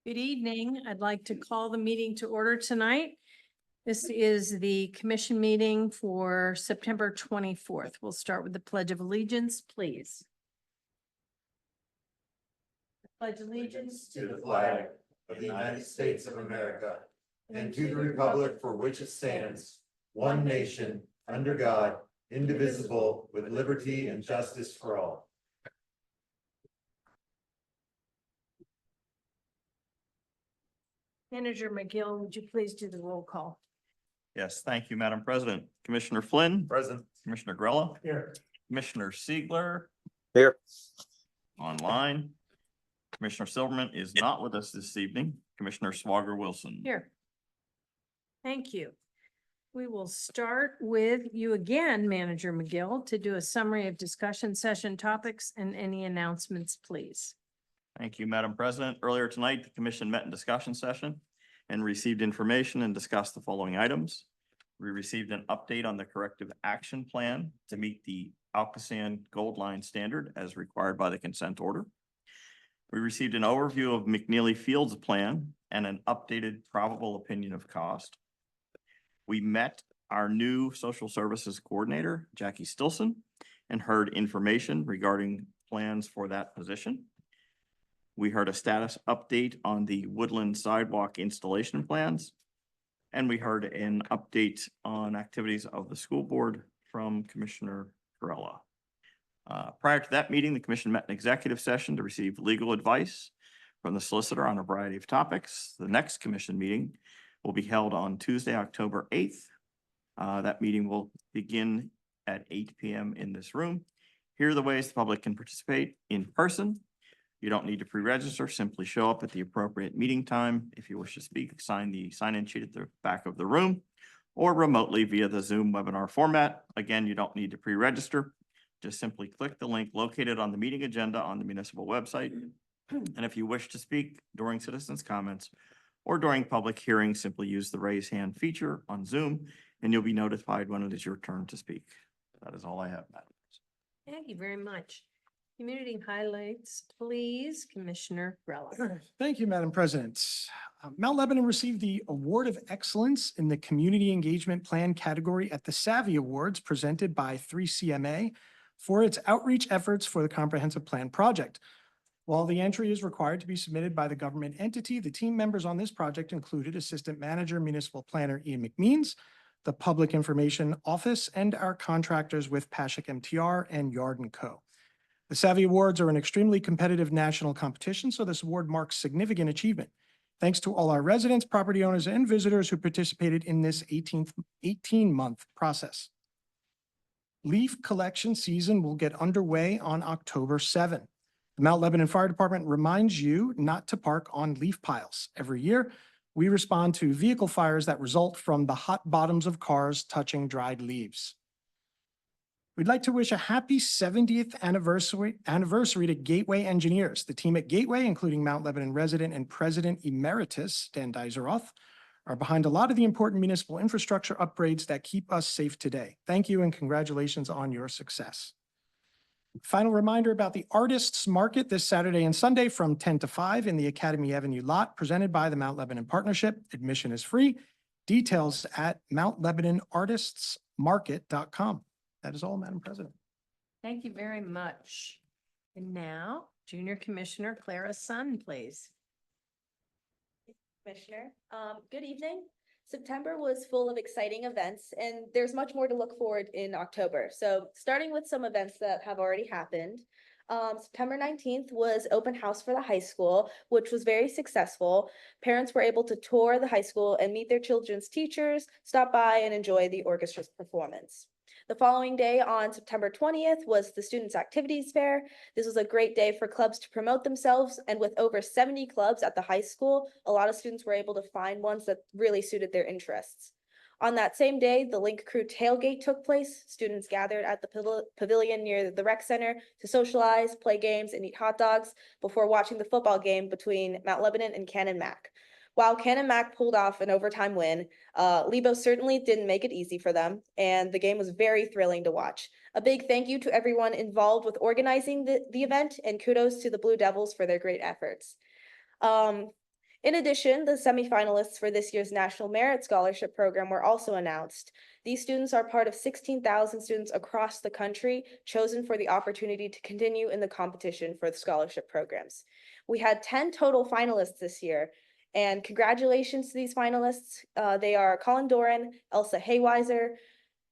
Good evening. I'd like to call the meeting to order tonight. This is the commission meeting for September 24th. We'll start with the Pledge of Allegiance, please. Pledge allegiance To the flag of the United States of America and to the republic for which it stands, one nation, under God, indivisible, with liberty and justice for all. Manager McGill, would you please do the roll call? Yes, thank you, Madam President. Commissioner Flynn, Present. Commissioner Grella, Here. Commissioner Siegler Here. online. Commissioner Silverman is not with us this evening. Commissioner Swager Wilson. Here. Thank you. We will start with you again, Manager McGill, to do a summary of discussion session topics and any announcements, please. Thank you, Madam President. Earlier tonight, the commission met in discussion session and received information and discussed the following items. We received an update on the corrective action plan to meet the Alcoasand Gold Line standard as required by the consent order. We received an overview of McNeely Fields plan and an updated probable opinion of cost. We met our new social services coordinator, Jackie Stilson, and heard information regarding plans for that position. We heard a status update on the Woodland sidewalk installation plans. And we heard an update on activities of the school board from Commissioner Grella. Prior to that meeting, the commission met in executive session to receive legal advice from the solicitor on a variety of topics. The next commission meeting will be held on Tuesday, October 8th. That meeting will begin at 8 p.m. in this room. Here are the ways the public can participate in person. You don't need to pre-register, simply show up at the appropriate meeting time. If you wish to speak, sign the sign-in sheet at the back of the room or remotely via the Zoom webinar format. Again, you don't need to pre-register. Just simply click the link located on the meeting agenda on the municipal website. And if you wish to speak during citizens' comments or during public hearings, simply use the raise hand feature on Zoom and you'll be notified when it is your turn to speak. That is all I have, Madam. Thank you very much. Community highlights, please, Commissioner Grella. Thank you, Madam President. Mount Lebanon received the Award of Excellence in the Community Engagement Plan category at the Savvy Awards presented by 3CMA for its outreach efforts for the Comprehensive Plan project. While the entry is required to be submitted by the government entity, the team members on this project included Assistant Manager Municipal Planner Ian McMeans, the Public Information Office, and our contractors with Pashak MTR and Yard & Co. The Savvy Awards are an extremely competitive national competition, so this award marks significant achievement. Thanks to all our residents, property owners, and visitors who participated in this 18-month process. Leaf collection season will get underway on October 7. The Mount Lebanon Fire Department reminds you not to park on leaf piles. Every year, we respond to vehicle fires that result from the hot bottoms of cars touching dried leaves. We'd like to wish a happy 70th anniversary to Gateway Engineers. The team at Gateway, including Mount Lebanon resident and President Emeritus Dan Deiseroth, are behind a lot of the important municipal infrastructure upgrades that keep us safe today. Thank you and congratulations on your success. Final reminder about the Artists Market this Saturday and Sunday from 10 to 5 in the Academy Avenue lot presented by the Mount Lebanon Partnership. Admission is free. Details at mountlebanonartistsmarket.com. That is all, Madam President. Thank you very much. And now, Junior Commissioner Clara Sun, please. Commissioner, good evening. September was full of exciting events and there's much more to look forward in October. So starting with some events that have already happened. September 19th was open house for the high school, which was very successful. Parents were able to tour the high school and meet their children's teachers, stop by and enjoy the orchestra's performance. The following day on September 20th was the Students Activities Fair. This was a great day for clubs to promote themselves, and with over 70 clubs at the high school, a lot of students were able to find ones that really suited their interests. On that same day, the Link Crew tailgate took place. Students gathered at the pavilion near the rec center to socialize, play games, and eat hot dogs before watching the football game between Mount Lebanon and Canon Mac. While Canon Mac pulled off an overtime win, Lebo certainly didn't make it easy for them, and the game was very thrilling to watch. A big thank you to everyone involved with organizing the event, and kudos to the Blue Devils for their great efforts. In addition, the semifinalists for this year's National Merit Scholarship Program were also announced. These students are part of 16,000 students across the country chosen for the opportunity to continue in the competition for the scholarship programs. We had 10 total finalists this year, and congratulations to these finalists. They are Colin Doran, Elsa Hayweiser,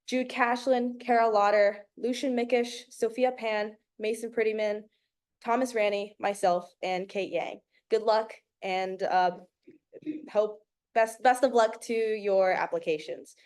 Jude Cashlin, Carol Lauder, Lucian Mickish, Sophia Pan, Mason Prettyman, Thomas Ranney, myself, and Kate Yang. Good luck and hope best of luck to your applications.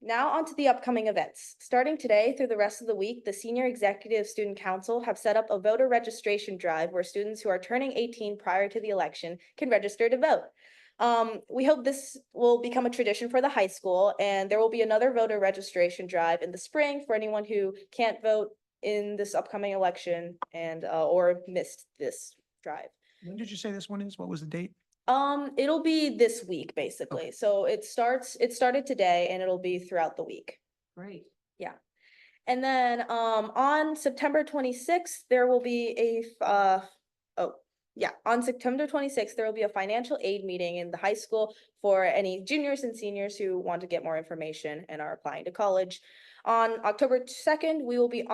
Now on to the upcoming events. Starting today through the rest of the week, the Senior Executive Student Council have set up a voter registration drive where students who are turning 18 prior to the election can register to vote. We hope this will become a tradition for the high school, and there will be another voter registration drive in the spring for anyone who can't vote in this upcoming election and or missed this drive. When did you say this one is? What was the date? It'll be this week, basically. Okay. So it started today and it'll be throughout the week. Great. And then on September 26th, there will be on September 26th, there will be a financial aid meeting in the high school for any juniors and seniors who want to get more information and are applying to college. On October 2nd, we will be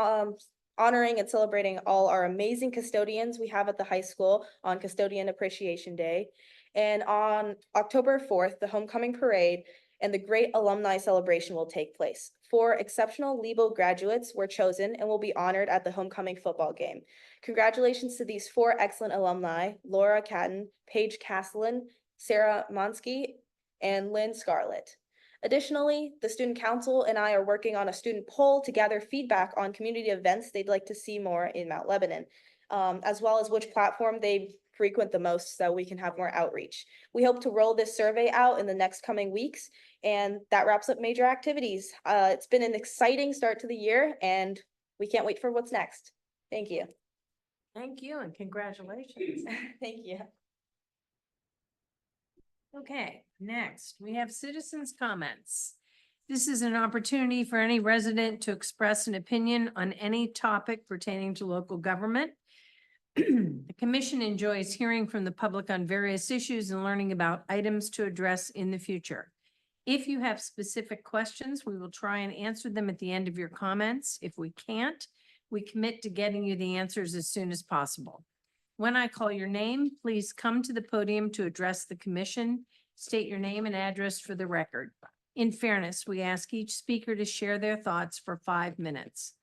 honoring and celebrating all our amazing custodians we have at the high school on Custodian Appreciation Day. And on October 4th, the homecoming parade and the great alumni celebration will take place. 4 exceptional Lebo graduates were chosen and will be honored at the homecoming football game. Congratulations to these 4 excellent alumni: Laura Catton, Paige Castellan, Sarah Monsky, and Lynn Scarlett. Additionally, the student council and I are working on a student poll to gather feedback on community events they'd like to see more in Mount Lebanon, as well as which platform they frequent the most so we can have more outreach. We hope to roll this survey out in the next coming weeks, and that wraps up major activities. It's been an exciting start to the year, and we can't wait for what's next. Thank you. Thank you and congratulations. Thank you. Okay, next, we have citizens' comments. This is an opportunity for any resident to express an opinion on any topic pertaining to local government. The commission enjoys hearing from the public on various issues and learning about items to address in the future. If you have specific questions, we will try and answer them at the end of your comments. If we can't, we commit to getting you the answers as soon as possible. When I call your name, please come to the podium to address the commission. State your name and address for the record. In fairness, we ask each speaker to share their thoughts for 5 minutes.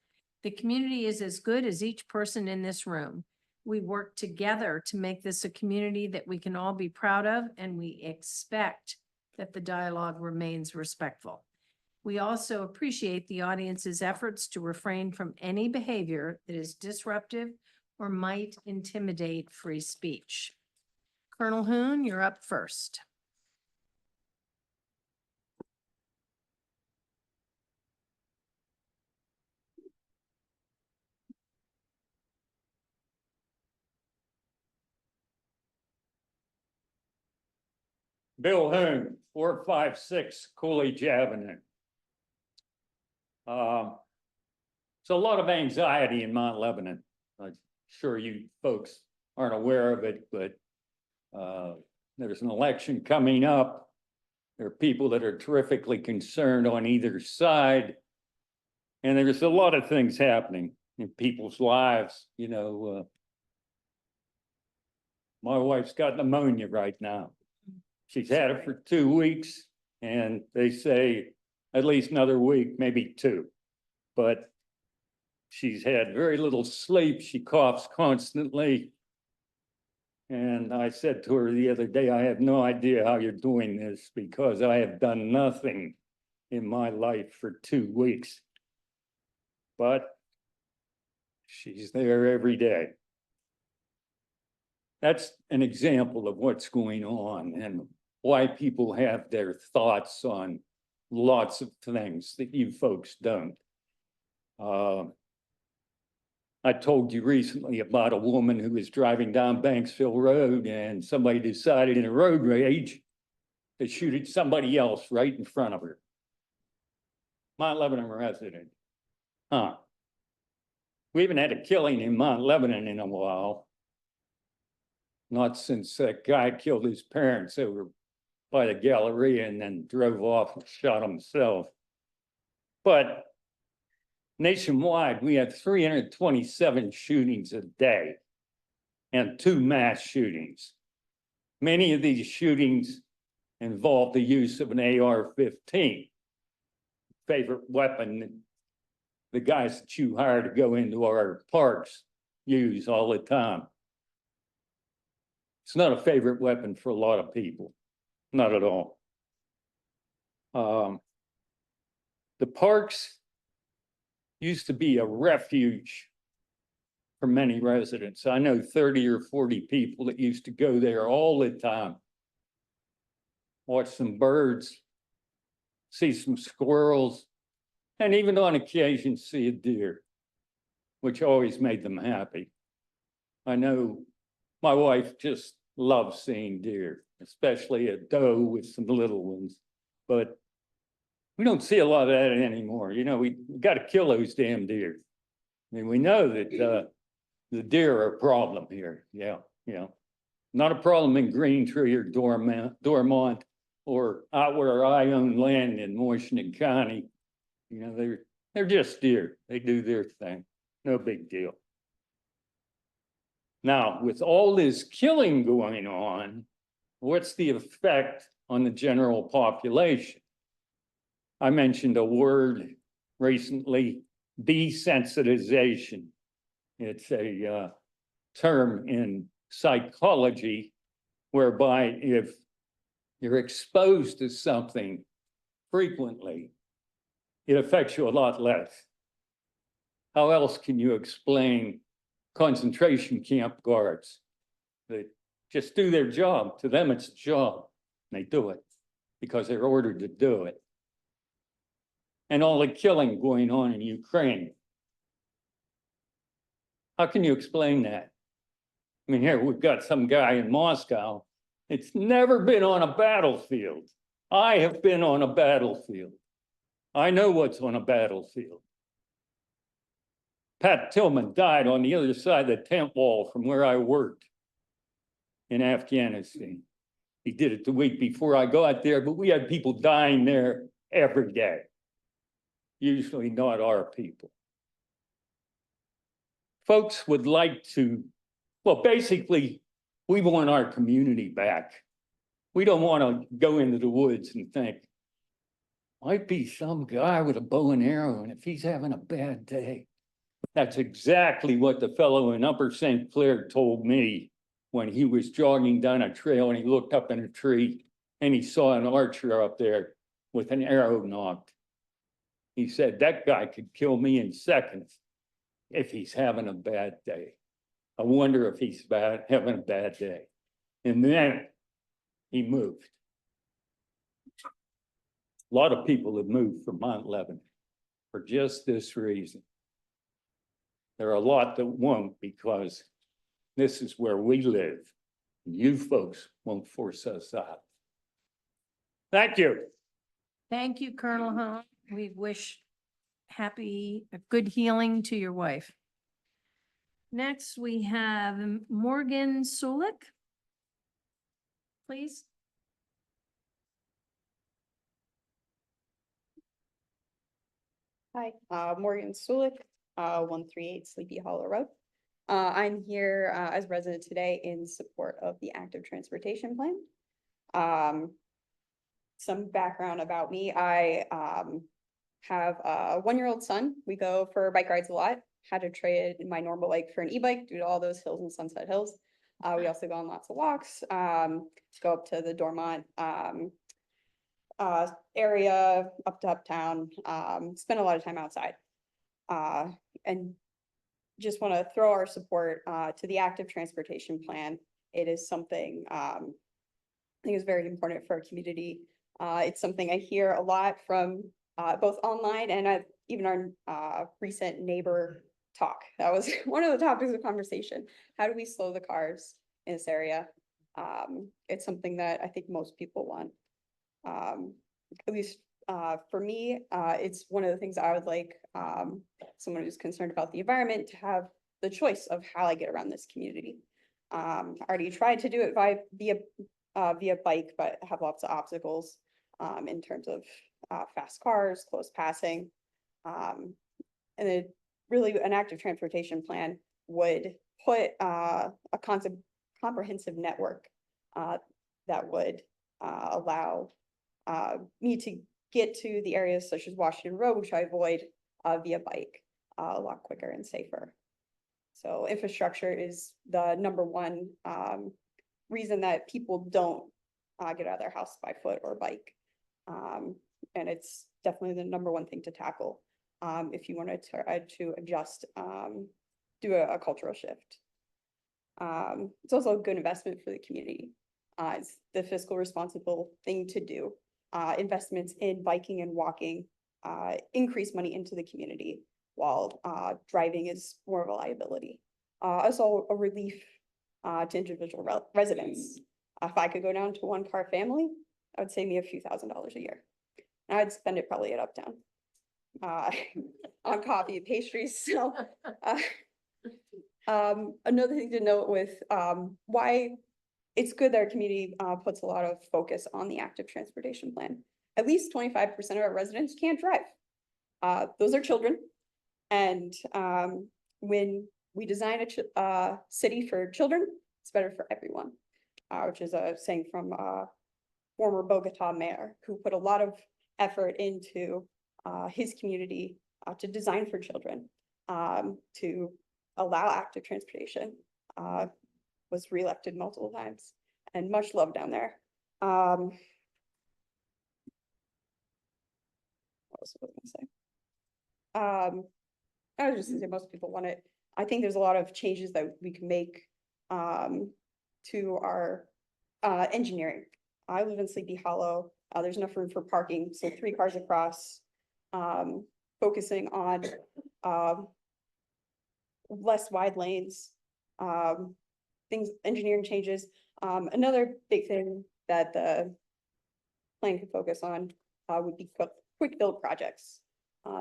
The community is as good as each person in this room. We work together to make this a community that we can all be proud of, and we expect that the dialogue remains respectful. We also appreciate the audience's efforts to refrain from any behavior that is disruptive or might intimidate free speech. Colonel Hoon, you're up first. Bill Hoon, 456 Coolidge Avenue. It's a lot of anxiety in Mount Lebanon. I'm sure you folks aren't aware of it, but there's an election coming up. There are people that are terrifically concerned on either side. And there's a lot of things happening in people's lives. You know, my wife's got pneumonia right now. She's had it for 2 weeks, and they say at least another week, maybe 2. But she's had very little sleep. She coughs constantly. And I said to her the other day, I have no idea how you're doing this, because I have done nothing in my life for 2 weeks. But she's there every day. That's an example of what's going on and why people have their thoughts on lots of things that you folks don't. I told you recently about a woman who was driving down Banksville Road and somebody decided in a road rage to shoot at somebody else right in front of her. Mount Lebanon resident. Huh. We haven't had a killing in Mount Lebanon in a while. Not since that guy killed his parents over by the Galleria and then drove off and shot himself. But nationwide, we had 327 shootings a day and 2 mass shootings. Many of these shootings involved the use of an AR-15, favorite weapon that the guys that you hire to go into our parks use all the time. It's not a favorite weapon for a lot of people, not at all. The parks used to be a refuge for many residents. I know 30 or 40 people that used to go there all the time. Watch some birds, see some squirrels, and even on occasion see a deer, which always made them happy. I know my wife just loves seeing deer, especially a doe with some little ones, but we don't see a lot of that anymore. You know, we got to kill those damn deer. I mean, we know that the deer are a problem here. Yeah. Not a problem in Green Tree or Dormont or out where I own land in Washington County. You know, they're just deer. They do their thing. No big deal. Now, with all this killing going on, what's the effect on the general population? I mentioned a word recently, desensitization. It's a term in psychology whereby if you're exposed to something frequently, it affects you a lot less. How else can you explain concentration camp guards that just do their job? To them, it's a job. They do it because they're ordered to do it. And all the killing going on in Ukraine. How can you explain that? I mean, here we've got some guy in Moscow. It's never been on a battlefield. I have been on a battlefield. I know what's on a battlefield. Pat Tillman died on the other side of the tent wall from where I worked in Afghanistan. He did it the week before I got there, but we had people dying there every day. Usually not our people. Folks would like to, well, basically, we want our community back. We don't want to go into the woods and think, might be some guy with a bow and arrow, and if he's having a bad day. That's exactly what the fellow in Upper St. Clair told me when he was jogging down a trail and he looked up in a tree and he saw an archer up there with an arrow nocked. He said, that guy could kill me in seconds if he's having a bad day. I wonder if he's having a bad day. And then he moved. A lot of people have moved from Mount Lebanon for just this reason. There are a lot that won't because this is where we live. You folks won't force us out. Thank you. Thank you, Colonel Hone. We wish a good healing to your wife. Next, we have Morgan Sulik. Please. Hi, Morgan Sulik, 138 Sleepy Hollow Road. I'm here as a resident today in support of the active transportation plan. Some background about me, I have a 1-year-old son. We go for bike rides a lot. Had to trade my normal bike for an e-bike due to all those hills and Sunset Hills. We also go on lots of walks, go up to the Dormont area, up to uptown, spend a lot of time outside. And just want to throw our support to the active transportation plan. It is something I think is very important for our community. It's something I hear a lot from both online and even our recent neighbor talk. That was one of the topics of conversation. How do we slow the cars in this area? It's something that I think most people want. At least for me, it's one of the things I would like someone who's concerned about the environment to have the choice of how I get around this community. I already tried to do it via bike, but have lots of obstacles, in terms of, fast cars, close passing. And it really, an active transportation plan would put, a comprehensive network, that would, allow, me to get to the areas such as Washington Road, which I avoid, via bike, a lot quicker and safer. So infrastructure is the number one, reason that people don't, get out of their house by foot or bike. And it's definitely the number one thing to tackle, if you wanted to adjust, do a cultural shift. It's also a good investment for the community. It's the fiscal responsible thing to do. Investments in biking and walking, increase money into the community, while, driving is more of a liability. Also a relief, to individual residents. If I could go down to one car family, that would save me a few $1,000s a year. And I'd spend it probably at Uptown, on coffee and pastries, so. Another thing to note with, why it's good that our community, puts a lot of focus on the active transportation plan. At least 25% of our residents can't drive. Those are children. And, when we design a city for children, it's better for everyone. Which is a saying from, former Bogota mayor, who put a lot of effort into, his community, to design for children, to allow active transportation, was reelected multiple times, and much love down there. What else was I gonna say? I was just gonna say most people want it. I think there's a lot of changes that we can make, to our, engineering. I live in Sleepy Hollow. There's enough room for parking, so 3 cars across. Focusing on, less wide lanes, things, engineering changes. Another big thing that the plan could focus on, would be quick build projects.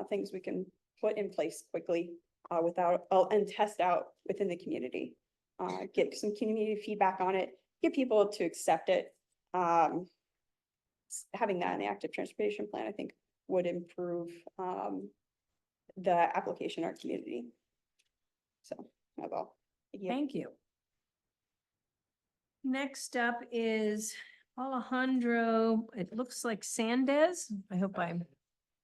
Things we can put in place quickly, without, and test out within the community. Get some community feedback on it, get people to accept it. Having that in the active transportation plan, I think, would improve, the application in our community. So, that's all. Thank you. Next up is Alejandro, it looks like Sanchez. I hope I'm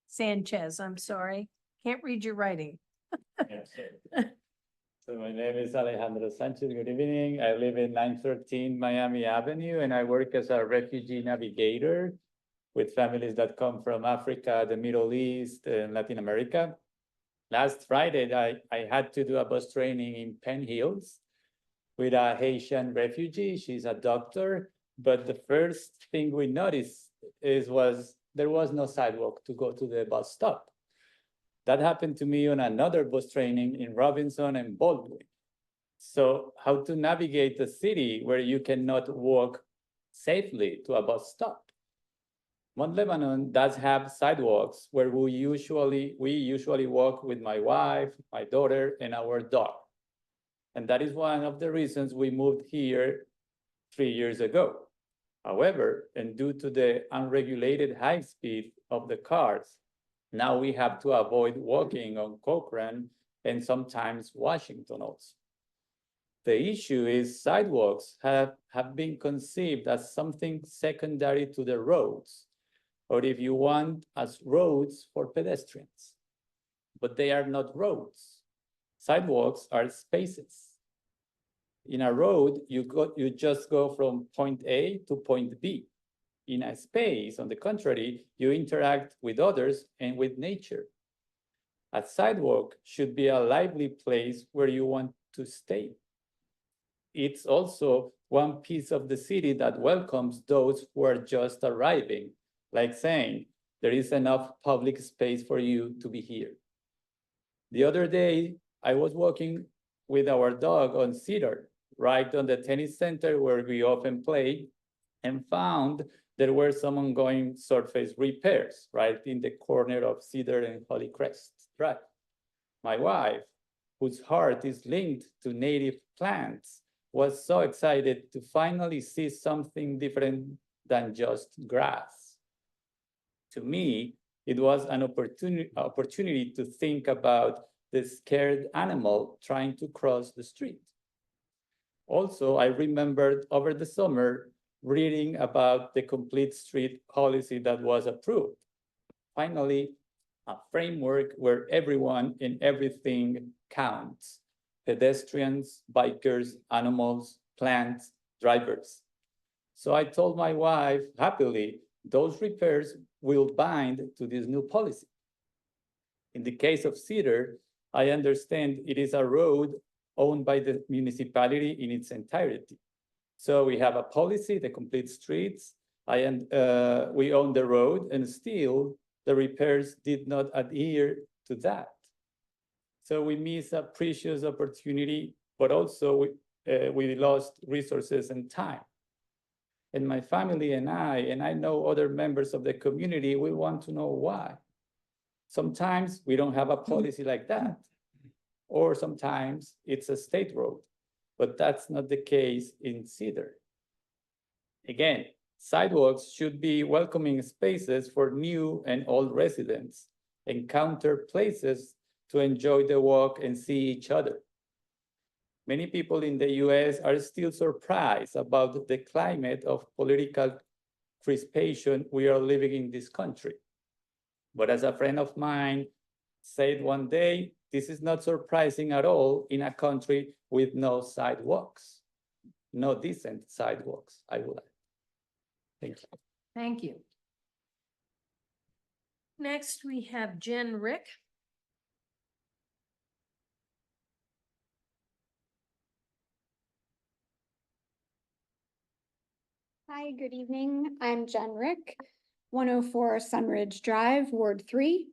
Sanchez, I'm sorry. Can't read your writing. So my name is Alejandro Sanchez. Good evening. I live in 913 Miami Avenue, and I work as a refugee navigator with families that come from Africa, the Middle East, and Latin America. Last Friday, I had to do a bus training in Penn Hills with a Haitian refugee. She's a doctor, but the first thing we noticed was there was no sidewalk to go to the bus stop. That happened to me on another bus training in Robinson and Baldwin. So how to navigate the city where you cannot walk safely to a bus stop? Mount Lebanon does have sidewalks where we usually walk with my wife, my daughter, and our dog. And that is one of the reasons we moved here 3 years ago. However, and due to the unregulated high speed of the cars, now we have to avoid walking on Cochran and sometimes Washington also. The issue is sidewalks have been conceived as something secondary to the roads, or if you want, as roads for pedestrians. But they are not roads. Sidewalks are spaces. In a road, you just go from point A to point B. In a space, on the contrary, you interact with others and with nature. A sidewalk should be a lively place where you want to stay. It's also one piece of the city that welcomes those who are just arriving, like saying, there is enough public space for you to be here. The other day, I was walking with our dog on Cedar, right on the tennis center where we often play, and found there were some ongoing surface repairs right in the corner of Cedar and Holy Crest Drive. My wife, whose heart is linked to native plants, was so excited to finally see something different than just grass. To me, it was an opportunity to think about the scared animal trying to cross the street. Also, I remembered over the summer reading about the complete street policy that was approved. Finally, a framework where everyone and everything counts: pedestrians, bikers, animals, plants, drivers. So I told my wife happily, those repairs will bind to this new policy. In the case of Cedar, I understand it is a road owned by the municipality in its entirety. So we have a policy, the complete streets, we own the road, and still the repairs did not adhere to that. So we miss a precious opportunity, but also we lost resources and time. And my family and I know other members of the community, we want to know why. Sometimes we don't have a policy like that, or sometimes it's a state road, but that's not the case in Cedar. Again, sidewalks should be welcoming spaces for new and old residents, encounter places to enjoy the walk and see each other. Many people in the US are still surprised about the climate of political crispation we are living in this country. But as a friend of mine said one day, this is not surprising at all in a country with no sidewalks, no decent sidewalks, I would add. Thank you. Thank you. Next, we have Jen Rick. Hi, good evening. I'm Jen Rick, 104 Sunridge Drive, Ward 3,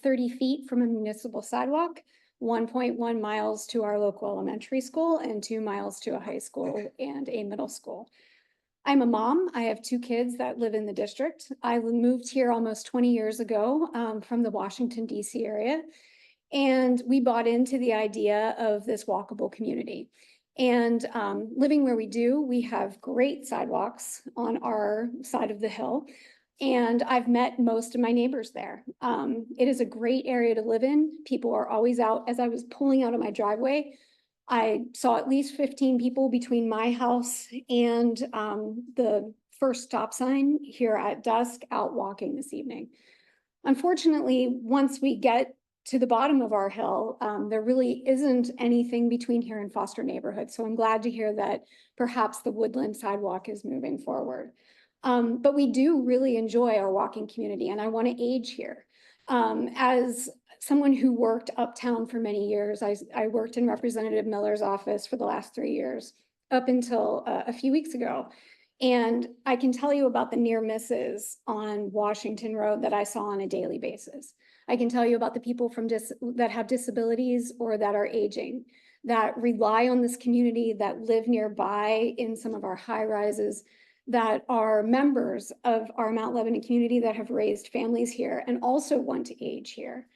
30 feet from a municipal sidewalk, 1.1 miles to our local elementary school, and 2 miles to a high school and a middle school. I'm a mom. I have 2 kids that live in the district. I moved here almost 20 years ago from the Washington, D.C. area, and we bought into the idea of this walkable community. And living where we do, we have great sidewalks on our side of the hill. And I've met most of my neighbors there. It is a great area to live in. People are always out. As I was pulling out of my driveway, I saw at least 15 people between my house and the first stop sign here at dusk out walking this evening. Unfortunately, once we get to the bottom of our hill, there really isn't anything between here and Foster neighborhood. So I'm glad to hear that perhaps the Woodland sidewalk is moving forward. But we do really enjoy our walking community, and I want to age here. As someone who worked uptown for many years, I worked in Representative Miller's office for the last 3 years, up until a few weeks ago. And I can tell you about the near misses on Washington Road that I saw on a daily basis. I can tell you about the people that have disabilities or that are aging, that rely on this community, that live nearby in some of our high rises, that are members of our Mount Lebanon community that have raised families here and also want to age here,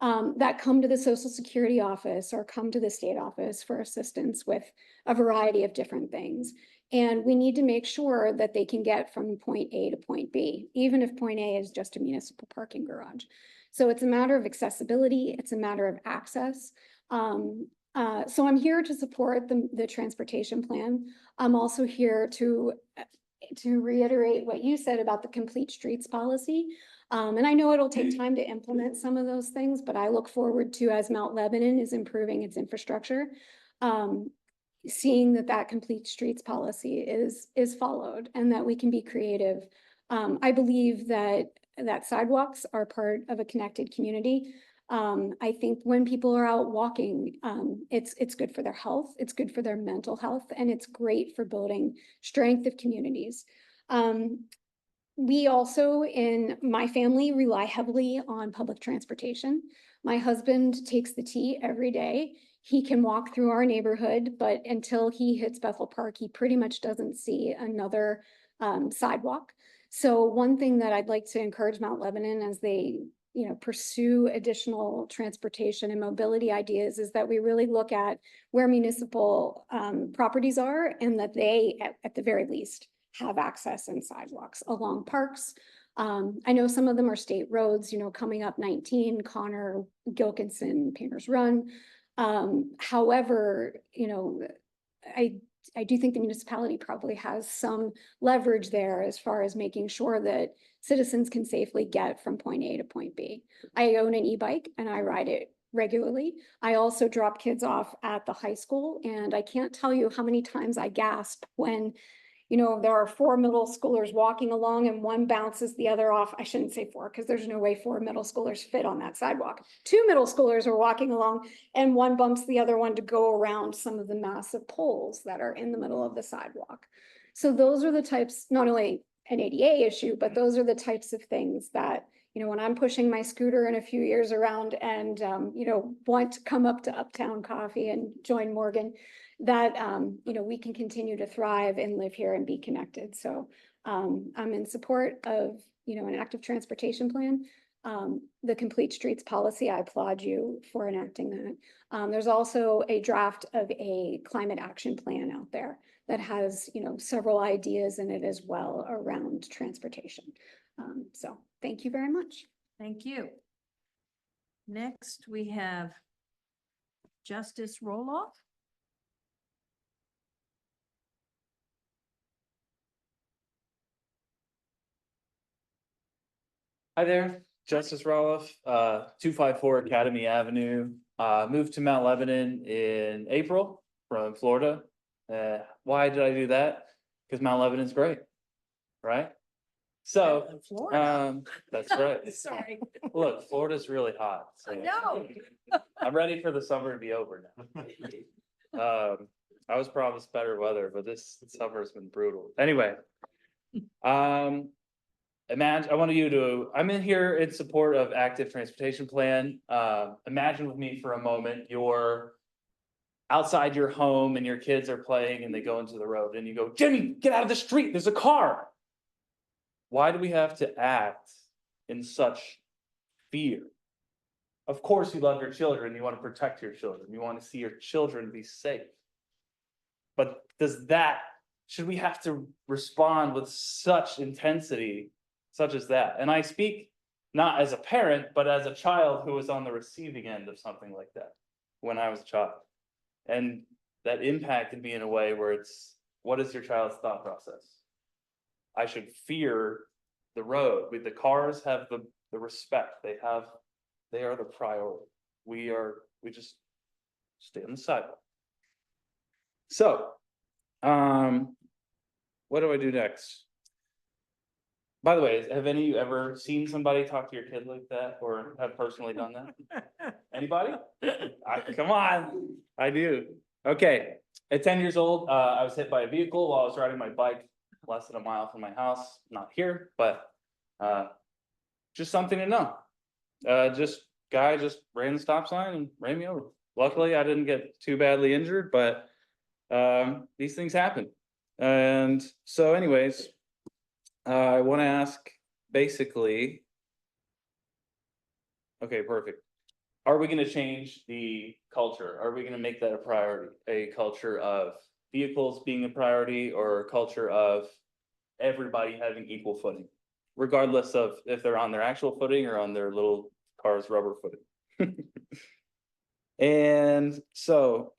that come to the Social Security office or come to the state office for assistance with a variety of different things. And we need to make sure that they can get from point A to point B, even if point A is just a municipal parking garage. So it's a matter of accessibility. It's a matter of access. So I'm here to support the transportation plan. I'm also here to reiterate what you said about the complete streets policy. And I know it'll take time to implement some of those things, but I look forward to, as Mount Lebanon is improving its infrastructure, seeing that complete streets policy is followed and that we can be creative. I believe that sidewalks are part of a connected community. I think when people are out walking, it's good for their health, it's good for their mental health, and it's great for building strength of communities. We also, in my family, rely heavily on public transportation. My husband takes the T every day. He can walk through our neighborhood, but until he hits Bethel Park, he pretty much doesn't see another sidewalk. So one thing that I'd like to encourage Mount Lebanon as they pursue additional transportation and mobility ideas is that we really look at where municipal properties are and that they, at the very least, have access and sidewalks along parks. I know some of them are state roads, coming up 19, Connor, Gilkinson, Painters Run. However, I do think the municipality probably has some leverage there as far as making sure that citizens can safely get from point A to point B. I own an e-bike and I ride it regularly. I also drop kids off at the high school, and I can't tell you how many times I gasp when there are 4 middle schoolers walking along and one bounces the other off. I shouldn't say 4 because there's no way 4 middle schoolers fit on that sidewalk. 2 middle schoolers are walking along and one bumps the other one to go around some of the massive poles that are in the middle of the sidewalk. So those are the types, not only an ADA issue, but those are the types of things that, when I'm pushing my scooter in a few years around and, want to come up to Uptown Coffee and join Morgan, that, we can continue to thrive and live here and be connected. So I'm in support of, an active transportation plan. The Complete Streets policy, I applaud you for enacting that. There's also a draft of a climate action plan out there that has, several ideas in it as well around transportation. So thank you very much. Thank you. Next, we have Justice Roloff. Hi there, Justice Roloff, 254 Academy Avenue. Moved to Mount Lebanon in April from Florida. Why did I do that? Because Mount Lebanon's great, right? So, Florida. that's right. Sorry. Look, Florida's really hot. So No. I'm ready for the summer to be over now. I was promised better weather, but this summer's been brutal. Anyway, imagine, I'm in here in support of active transportation plan. Imagine with me for a moment, you're outside your home and your kids are playing and they go into the road and you go, Jimmy, get out of the street, there's a car. Why do we have to act in such fear? Of course, you love your children, you want to protect your children, you want to see your children be safe. But should we have to respond with such intensity such as that? And I speak not as a parent, but as a child who was on the receiving end of something like that when I was a child. And that impacted me in a way where what is your child's thought process? I should fear the road. The cars have the respect. They are the priority. We just stay on the sidewalk. So, what do I do next? By the way, have any of you ever seen somebody talk to your kid like that or have personally done that? Anybody? Come on, I do. Okay, at 10 years old, I was hit by a vehicle while I was riding my bike less than a mile from my house, not here, but just something to know. Guy just ran the stop sign and ran me over. Luckily, I didn't get too badly injured, but these things happen. And so anyways, I want to ask basically, okay, perfect. Are we going to change the culture? Are we going to make that a priority? A culture of vehicles being a priority or a culture of everybody having equal footing, regardless of if they're on their actual footing or on their little car's rubber footing? And so,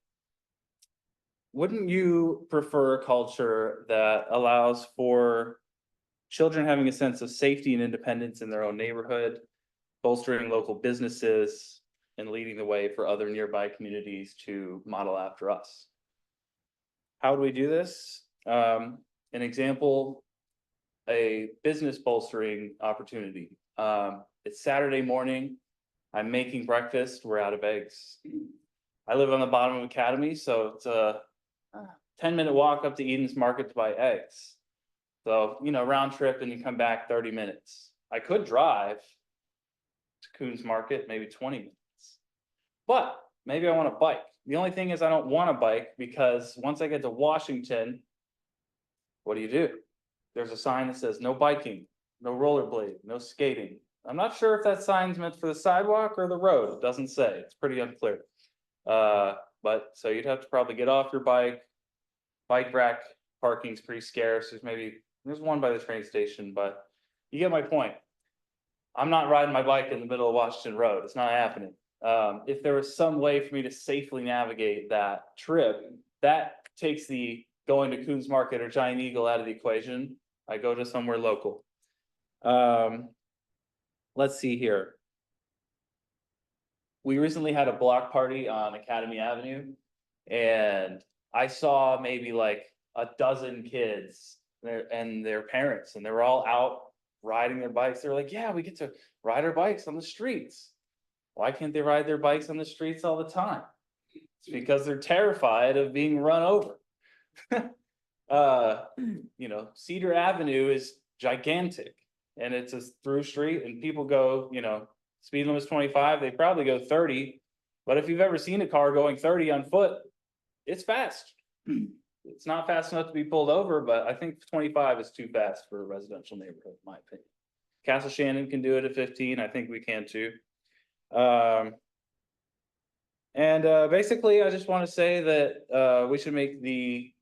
wouldn't you prefer a culture that allows for children having a sense of safety and independence in their own neighborhood, bolstering local businesses, and leading the way for other nearby communities to model after us? How do we do this? An example, a business bolstering opportunity. It's Saturday morning. I'm making breakfast. We're out of eggs. I live on the bottom of Academy, so it's a 10-minute walk up to Eden's Market to buy eggs. So, round trip and you come back 30 minutes. I could drive to Coons Market, maybe 20 minutes. But maybe I want to bike. The only thing is I don't want to bike because once I get to Washington, what do? There's a sign that says no biking, no rollerblading, no skating. I'm not sure if that sign's meant for the sidewalk or the road. It doesn't say. It's pretty unclear. But so you'd have to probably get off your bike. Bike rack parking's pretty scarce. There's one by the train station, but you get my point. I'm not riding my bike in the middle of Washington Road. It's not happening. If there was some way for me to safely navigate that trip, that takes the going to Coons Market or Giant Eagle out of the equation. I go to somewhere local. Let's see here. We recently had a block party on Academy Avenue, and I saw maybe like a dozen kids and their parents, and they were all out riding their bikes. They were like, yeah, we get to ride our bikes on the streets. Why can't they ride their bikes on the streets all the time? It's because they're terrified of being run over. Cedar Avenue is gigantic, and it's a through street, and people go, speed limit is 25, they probably go 30. But if you've ever seen a car going 30 on foot, it's fast. It's not fast enough to be pulled over, but I think 25 is too fast for a residential neighborhood, in my opinion. Castle Shannon can do it at 15. I think we can too. Basically, I just want to say that we should make the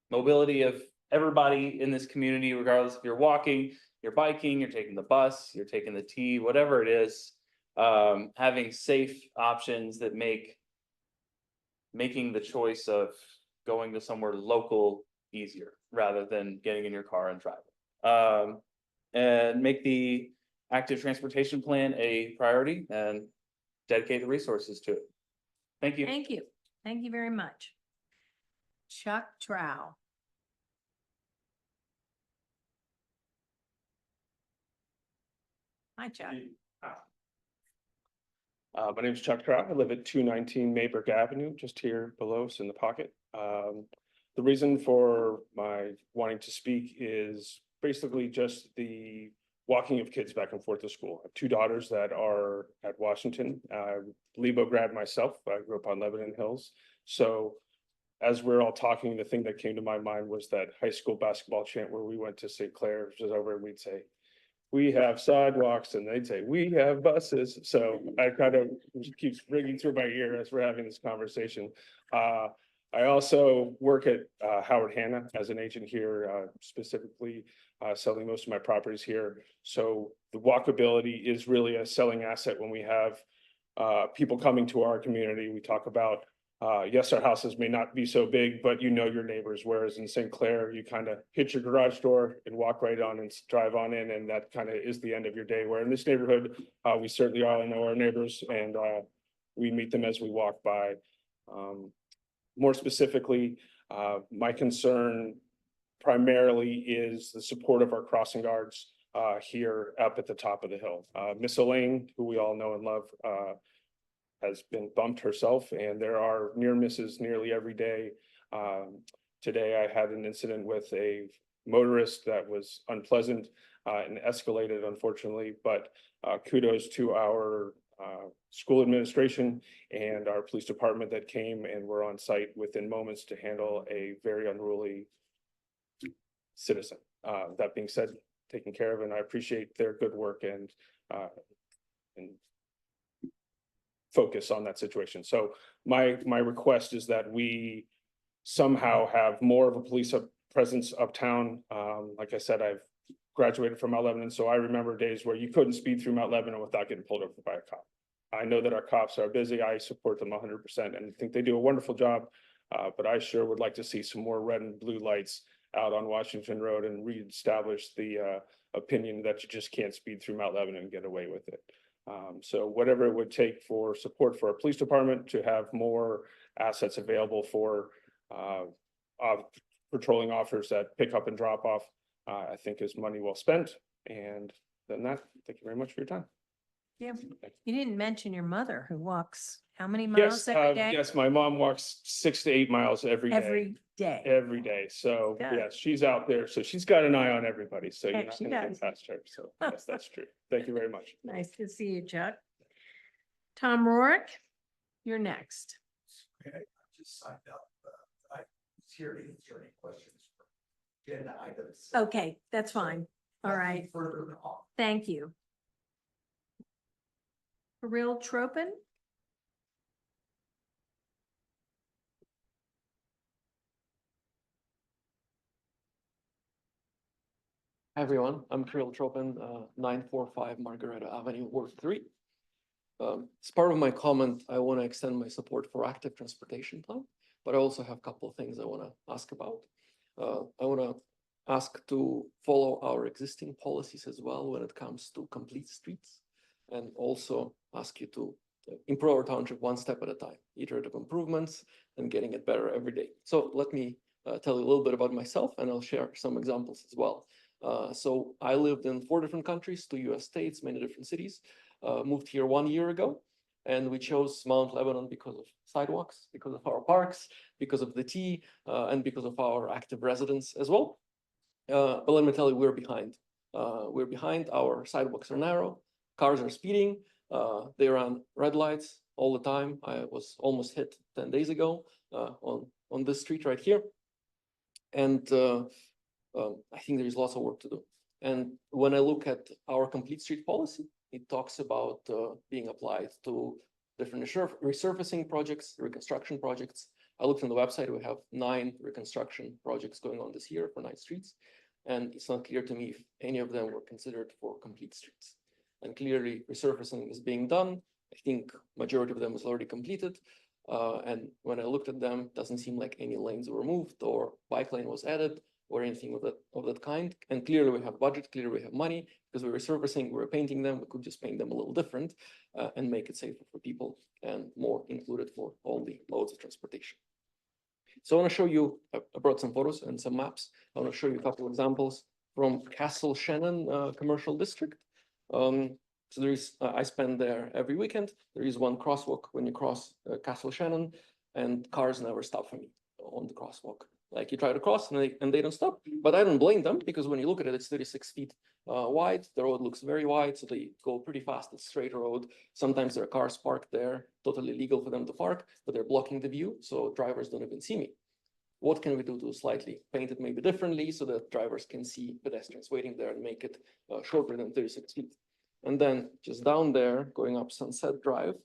mobility of everybody in this community, regardless if you're walking, you're biking, you're taking the bus, you're taking the T, whatever it is, having safe options that making the choice of going to somewhere local easier rather than getting in your car and driving. And make the active transportation plan a priority and dedicate the resources to it. Thank you. Thank you. Thank you very much. Chuck Trow. Hi, Chuck. My name is Chuck Trout. I live at 219 Mayberg Avenue, just here below us in the pocket. The reason for my wanting to speak is basically just the walking of kids back and forth to school. I have two daughters that are at Washington. Lebo grad myself. I grew up on Lebanon Hills. So as we're all talking, the thing that came to my mind was that high school basketball chant where we went to St. Clair, which is over, and we'd say, we have sidewalks, and they'd say, we have buses. So I kind of keeps ringing through my ear as we're having this conversation. I also work at Howard Hanna as an agent here, specifically selling most of my properties here. So the walkability is really a selling asset when we have people coming to our community. We talk about, yes, our houses may not be so big, but you know your neighbors, whereas in St. Clair, you kind of hit your garage door and walk right on and drive on in, and that kind of is the end of your day. Where in this neighborhood, we certainly all know our neighbors, and we meet them as we walk by. More specifically, my concern primarily is the support of our crossing guards here up at the top of the hill. Miss Elaine, who we all know and love, has been bumped herself, and there are near misses nearly every day. Today I had an incident with a motorist that was unpleasant and escalated, unfortunately, but kudos to our school administration and our police department that came and were on site within moments to handle a very unruly citizen. That being said, taken care of, and I appreciate their good work and focus on that situation. So my request is that we somehow have more of a police presence uptown. Like I said, I've graduated from Mount Lebanon, so I remember days where you couldn't speed through Mount Lebanon without getting pulled over by a cop. I know that our cops are busy. I support them 100% and think they do a wonderful job. But I sure would like to see some more red and blue lights out on Washington Road and reestablish the opinion that you just can't speed through Mount Lebanon and get away with it. So whatever it would take for support for our police department to have more assets available for patrolling officers that pick up and drop off, I think is money well spent. And then that, thank you very much for your time. Yeah, you didn't mention your mother who walks how many miles Yes, every day? yes, my mom walks 6 to 8 miles every day. Every day. So Good. yes, she's out there. So she's got an eye on everybody. So you're Heck, not she gonna does. get past her. So yes, that's true. Thank you very much. Nice to see you, Chuck. Tom Rourke, you're next. Okay, I just signed up. I was here to answer any questions for agenda items. Okay, that's fine. All Nothing right. Further on. Thank you. Kirill Tropin. Hi, everyone. I'm Kirill Tropin, 945 Margareta Avenue, Ward 3. As part of my comment, I want to extend my support for active transportation plan, but I also have a couple of things I want to ask about. I want to ask to follow our existing policies as well when it comes to complete streets, and also ask you to improve our township one step at a time, iterative improvements and getting it better every day. So let me tell you a little bit about myself, and I'll share some examples as well. So I lived in 4 different countries, 2 US states, many different cities, moved here 1 year ago, and we chose Mount Lebanon because of sidewalks, because of our parks, because of the tea, and because of our active residents as well. But let me tell you, we're behind. We're behind, our sidewalks are narrow, cars are speeding, they run red lights all the time. I was almost hit 10 days ago on this street right here. And I think there is lots of work to do. And when I look at our complete street policy, it talks about being applied to different resurfacing projects, reconstruction projects. I looked on the website, we have 9 reconstruction projects going on this year for 9 streets. And it's not clear to me if any of them were considered for complete streets. And clearly resurfacing is being done. I think majority of them is already completed. And when I looked at them, it doesn't seem like any lanes were moved or bike lane was added or anything of that kind. And clearly we have budget, clearly we have money, because we're resurfacing, we're painting them, we could just paint them a little different and make it safer for people and more included for all the modes of transportation. So I want to show you, I brought some photos and some maps. I want to show you a couple of examples from Castle Shannon Commercial District. So there is, I spend there every weekend. There is one crosswalk when you cross Castle Shannon, and cars never stop for me on the crosswalk. Like you try to cross and they don't stop, but I don't blame them, because when you look at it, it's 36 feet wide. The road looks very wide, so they go pretty fast. It's a straight road. Sometimes there are cars parked there, totally legal for them to park, but they're blocking the view, so drivers don't even see me. What can we do to slightly paint it maybe differently so that drivers can see pedestrians waiting there and make it shorter than 36 feet? And then just down there, going up Sunset Drive,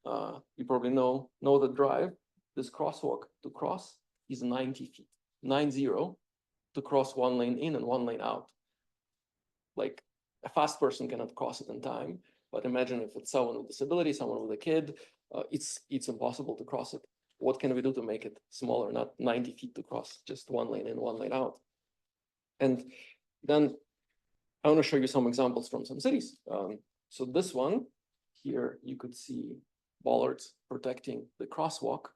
you probably know the drive. This crosswalk to cross is 90 feet, 90, to cross 1 lane in and 1 lane out. Like a fast person cannot cross it in time, but imagine if it's someone with disability, someone with a kid, it's impossible to cross it. What can we do to make it smaller, not 90 feet to cross, just 1 lane in, 1 lane out? And then I want to show you some examples from some cities. So this one here, you could see bollards protecting the crosswalk.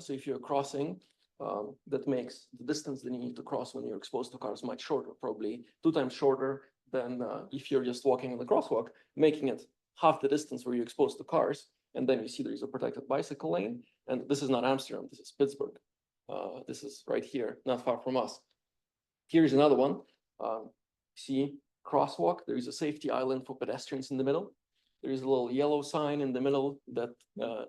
So if you're crossing, that makes the distance that you need to cross when you're exposed to cars much shorter, probably 2 times shorter than if you're just walking on the crosswalk, making it half the distance where you're exposed to cars. And then you see there is a protected bicycle lane. And this is not Amsterdam, this is Pittsburgh. This is right here, not far from us. Here's another one. See, crosswalk, there is a safety island for pedestrians in the middle. There is a little yellow sign in the middle that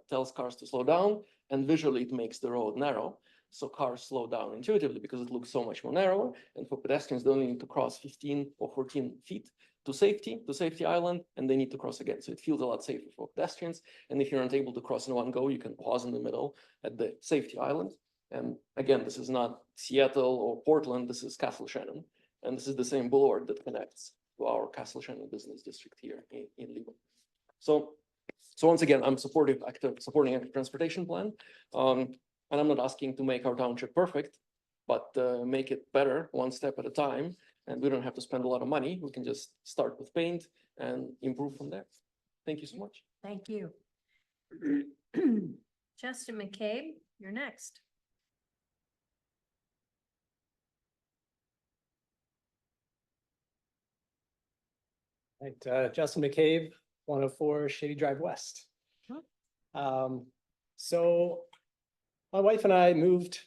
tells cars to slow down, and visually it makes the road narrow. So cars slow down intuitively because it looks so much more narrower. And for pedestrians, they only need to cross 15 or 14 feet to safety island, and they need to cross again. So it feels a lot safer for pedestrians. And if you're not able to cross in one go, you can pause in the middle at the safety island. And again, this is not Seattle or Portland, this is Castle Shannon. And this is the same boulevard that connects to our Castle Shannon business district here in Lebanon. So once again, I'm supporting active transportation plan. And I'm not asking to make our township perfect, but make it better 1 step at a time. And we don't have to spend a lot of money. We can just start with paint and improve from there. Thank you so much. Thank you. Justin McCabe, you're next. Right, Justin McCabe, 104 Shady Drive West. So my wife and I moved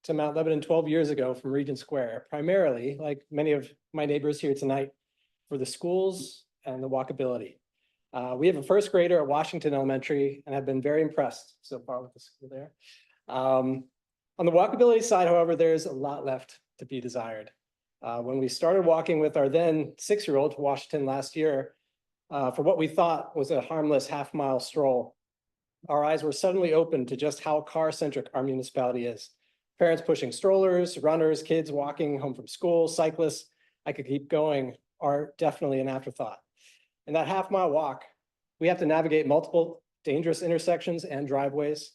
to Mount Lebanon 12 years ago from Regent Square, primarily, like many of my neighbors here tonight, for the schools and the walkability. We have a first grader at Washington Elementary and have been very impressed so far with the school there. On the walkability side, however, there's a lot left to be desired. When we started walking with our then 6-year-old to Washington last year, for what we thought was a harmless half-mile stroll. Our eyes were suddenly opened to just how car-centric our municipality is. Parents pushing strollers, runners, kids walking home from school, cyclists, I could keep going, are definitely an afterthought. In that half-mile walk, we have to navigate multiple dangerous intersections and driveways.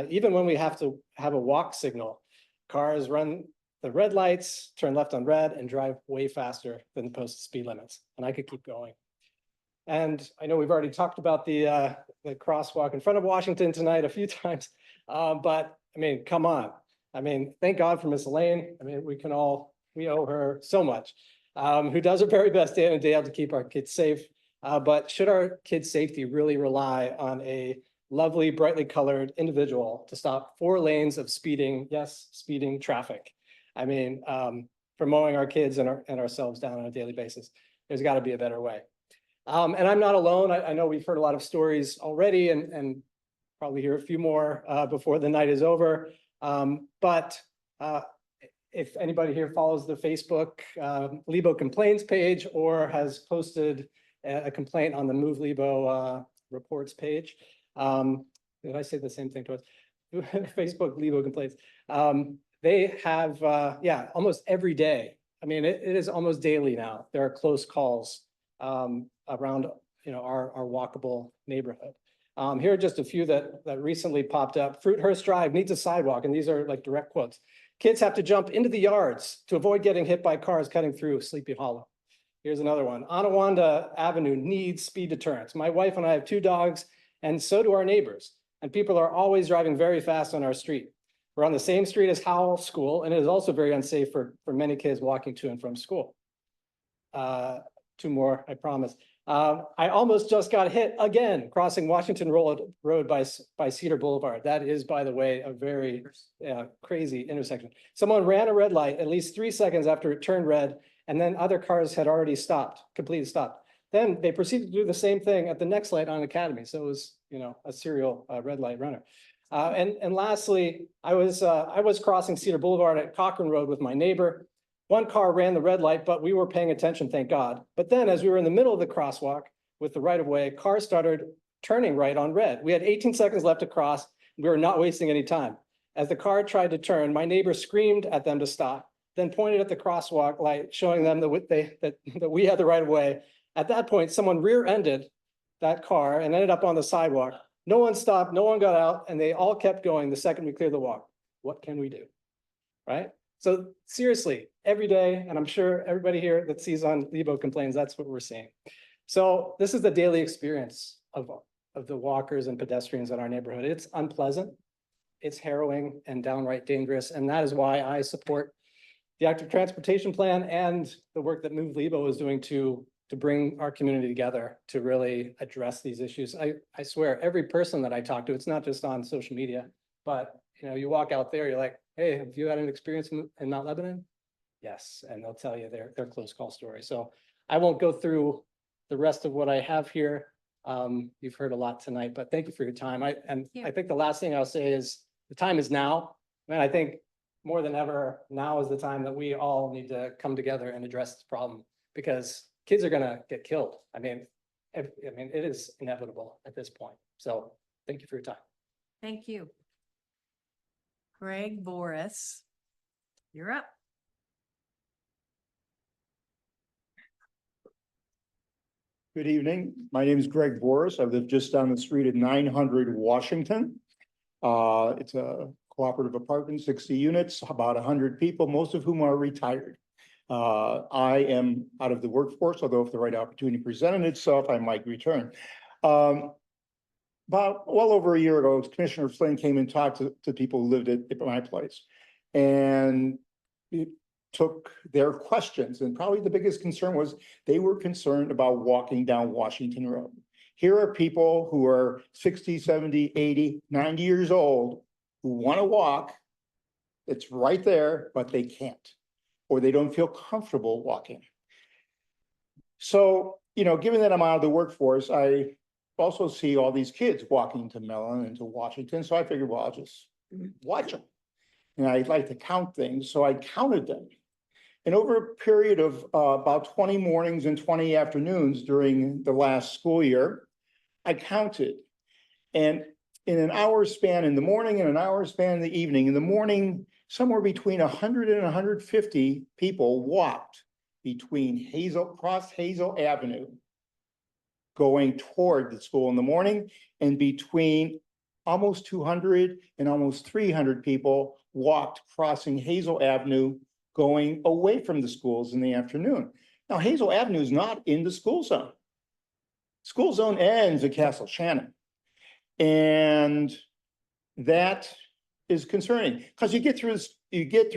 Even when we have to have a walk signal, cars run the red lights, turn left on red, and drive way faster than the posted speed limits. And I could keep going. And I know we've already talked about the crosswalk in front of Washington tonight a few times, but I mean, come on. I mean, thank God for Miss Elaine. I mean, we owe her so much, who does her very best day in and day out to keep our kids safe. But should our kids' safety really rely on a lovely, brightly colored individual to stop 4 lanes of speeding, yes, speeding traffic? I mean, for mowing our kids and ourselves down on a daily basis, there's got to be a better way. And I'm not alone. I know we've heard a lot of stories already and probably hear a few more before the night is over. But if anybody here follows the Facebook Lebo Complaints page or has posted a complaint on the Move Lebo reports page, did I say the same thing twice? Facebook Lebo Complaints. They have, yeah, almost every day. I mean, it is almost daily now. There are close calls around, our walkable neighborhood. Here are just a few that recently popped up. Fruithurst Drive needs a sidewalk, and these are like direct quotes. Kids have to jump into the yards to avoid getting hit by cars cutting through Sleepy Hollow. Here's another one. Onawanda Avenue needs speed deterrence. My wife and I have 2 dogs, and so do our neighbors. And people are always driving very fast on our street. We're on the same street as Howell School, and it is also very unsafe for many kids walking to and from school. 2 more, I promise. I almost just got hit again crossing Washington Road by Cedar Boulevard. That is, by the way, a very crazy intersection. Someone ran a red light at least 3 seconds after it turned red, and then other cars had already completely stopped. Then they proceeded to do the same thing at the next light on Academy. So it was, a serial red light runner. And lastly, I was crossing Cedar Boulevard at Cochrane Road with my neighbor. One car ran the red light, but we were paying attention, thank God. But then as we were in the middle of the crosswalk with the right of way, cars started turning right on red. We had 18 seconds left to cross. We were not wasting any time. As the car tried to turn, my neighbor screamed at them to stop, then pointed at the crosswalk light, showing them that we had the right of way. At that point, someone rear-ended that car and ended up on the sidewalk. No one stopped, no one got out, and they all kept going the second we cleared the walk. What can we do, right? So seriously, every day, and I'm sure everybody here that sees on Lebo Complains, that's what we're seeing. So this is the daily experience of the walkers and pedestrians in our neighborhood. It's unpleasant, it's harrowing and downright dangerous. And that is why I support the active transportation plan and the work that Move Lebo is doing to bring our community together to really address these issues. I swear, every person that I talk to, it's not just on social media, but you walk out there, you're like, hey, have you had an experience in Mount Lebanon? Yes, and they'll tell you their close call story. So I won't go through the rest of what I have here. You've heard a lot tonight, but thank you for your time. I think the last thing I'll say is the time is now. And I think more than ever, now is the time that we all need to come together and address this problem, because kids are gonna get killed. I mean, it is inevitable at this point. So thank you for your time. Thank you. Greg Boris, you're up. Good evening. My name is Greg Boris. I live just down the street at 900 Washington. It's a cooperative apartment, 60 units, about 100 people, most of whom are retired. I am out of the workforce, although if the right opportunity presented itself, I might return. About well over a year ago, Commissioner Flynn came and talked to people who lived at my place, and it took their questions. And probably the biggest concern was they were concerned about walking down Washington Road. Here are people who are 60, 70, 80, 90 years old who want to walk. It's right there, but they can't, or they don't feel comfortable walking. So, given that I'm out of the workforce, I also see all these kids walking to Mellon and to Washington. So I figured, well, I'll just watch them. And I'd like to count things. So I counted them. And over a period of about 20 mornings and 20 afternoons during the last school year, I counted. And in an hour span in the morning and an hour span in the evening, in the morning, somewhere between 100 and 150 people walked between across Hazel Avenue, going toward the school in the morning, and between almost 200 and almost 300 people walked crossing Hazel Avenue, going away from the schools in the afternoon. Now, Hazel Avenue is not in the school zone. School zone ends at Castle Shannon. And that is concerning, because you get through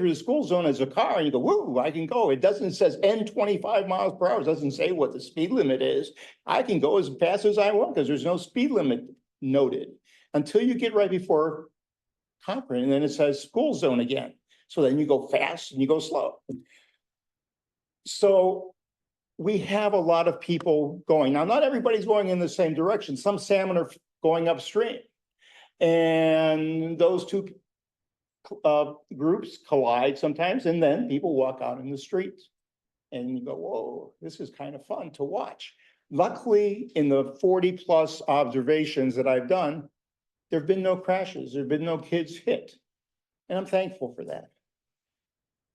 the school zone as a car and you go, whoa, I can go. It doesn't, says N 25 miles per hour. It doesn't say what the speed limit is. I can go as fast as I want because there's no speed limit noted until you get right before Cochrane, and then it says school zone again. So then you go fast and you go slow. So we have a lot of people going. Now, not everybody's going in the same direction. Some salmon are going upstream. And those two groups collide sometimes, and then people walk out in the streets. And you go, whoa, this is kind of fun to watch. Luckily, in the 40+ observations that I've done, there have been no crashes, there have been no kids hit. And I'm thankful for that.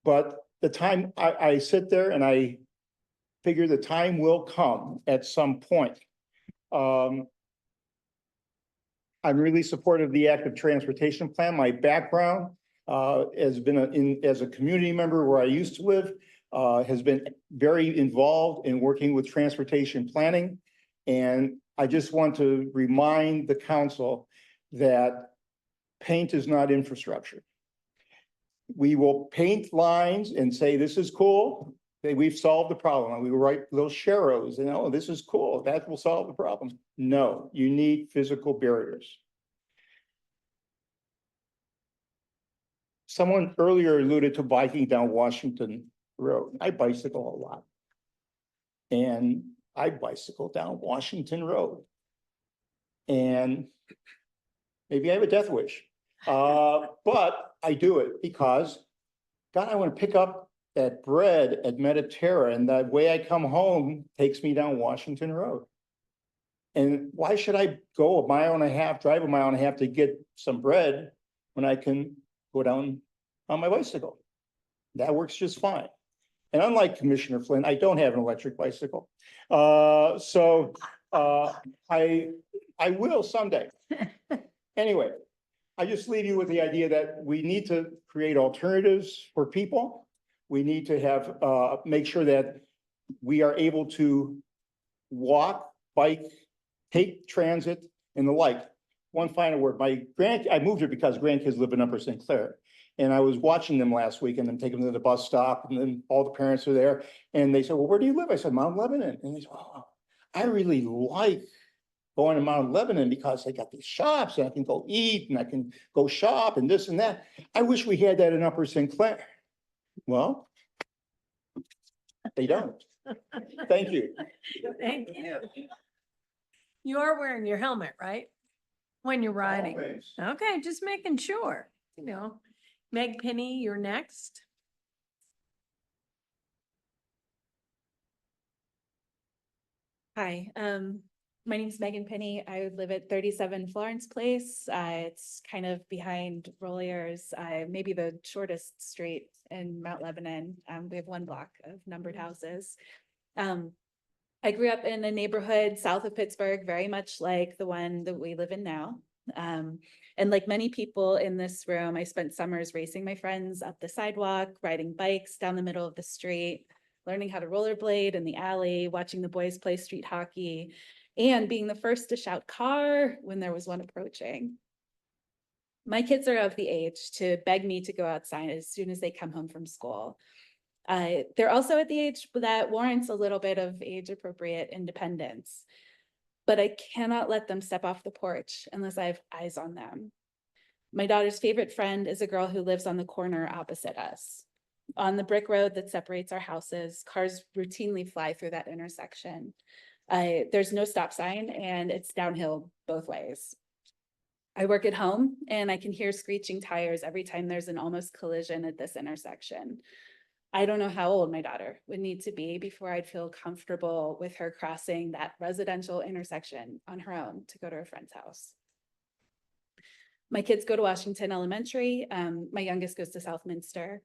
But the time I sit there and I figure the time will come at some point. I'm really supportive of the active transportation plan. My background has been as a community member where I used to live, has been very involved in working with transportation planning. And I just want to remind the council that paint is not infrastructure. We will paint lines and say, this is cool. We've solved the problem. And we will write little sharrows and, oh, this is cool. That will solve the problem. No, you need physical barriers. Someone earlier alluded to biking down Washington Road. I bicycle a lot. And I bicycle down Washington Road. And maybe I have a death wish. But I do it because, God, I want to pick up that bread at Mediterra, and that way I come home takes me down Washington Road. And why should I go a mile and a half, drive a mile and a half to get some bread when I can go down on my bicycle? That works just fine. And unlike Commissioner Flynn, I don't have an electric bicycle. I will someday. Anyway, I just leave you with the idea that we need to create alternatives for people. We need to have, make sure that we are able to walk, bike, take transit and the like. One final word, I moved here because grandkids live in Upper St. Clair. And I was watching them last week and then taking them to the bus stop, and then all the parents are there. And they said, well, where do you live? I said, Mount Lebanon. And they said, oh, I really like going to Mount Lebanon because they got these shops and I can go eat and I can go shop and this and that. I wish we had that in Upper St. Clair. Well, they don't. Thank you. Thank you. You are wearing your helmet, right? When you're riding? Always. Okay, just making sure, you know. Meg Penny, you're next. Hi, my name is Megan Penny. I live at 37 Florence Place. It's kind of behind Rolliers, maybe the shortest street in Mount Lebanon. We have one block of numbered houses. I grew up in a neighborhood south of Pittsburgh, very much like the one that we live in now. And like many people in this room, I spent summers racing my friends up the sidewalk, riding bikes down the middle of the street, learning how to rollerblade in the alley, watching the boys play street hockey, and being the first to shout car when there was one approaching. My kids are of the age to beg me to go outside as soon as they come home from school. They're also at the age that warrants a little bit of age-appropriate independence, but I cannot let them step off the porch unless I have eyes on them. My daughter's favorite friend is a girl who lives on the corner opposite us. On the brick road that separates our houses, cars routinely fly through that intersection. There's no stop sign and it's downhill both ways. I work at home and I can hear screeching tires every time there's an almost collision at this intersection. I don't know how old my daughter would need to be before I'd feel comfortable with her crossing that residential intersection on her own to go to her friend's house. My kids go to Washington Elementary. My youngest goes to Southminster.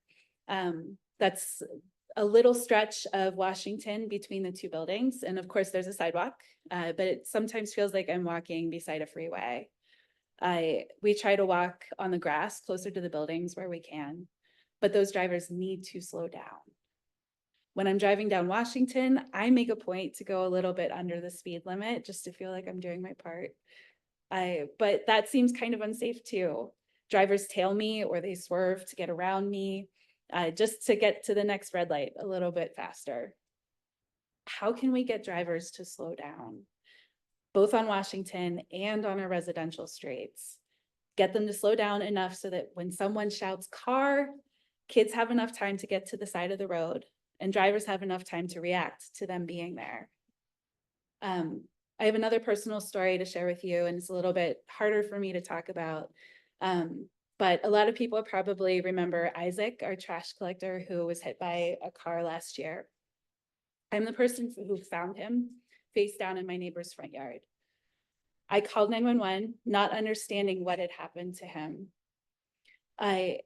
That's a little stretch of Washington between the two buildings. And of course, there's a sidewalk, but it sometimes feels like I'm walking beside a freeway. We try to walk on the grass closer to the buildings where we can, but those drivers need to slow down. When I'm driving down Washington, I make a point to go a little bit under the speed limit just to feel like I'm doing my part. But that seems kind of unsafe too. Drivers tail me or they swerve to get around me, just to get to the next red light a little bit faster. How can we get drivers to slow down, both on Washington and on our residential streets? Get them to slow down enough so that when someone shouts car, kids have enough time to get to the side of the road and drivers have enough time to react to them being there. I have another personal story to share with you, and it's a little bit harder for me to talk about. But a lot of people probably remember Isaac, our trash collector, who was hit by a car last year. I'm the person who found him face down in my neighbor's front yard. I called 911, not understanding what had happened to him. I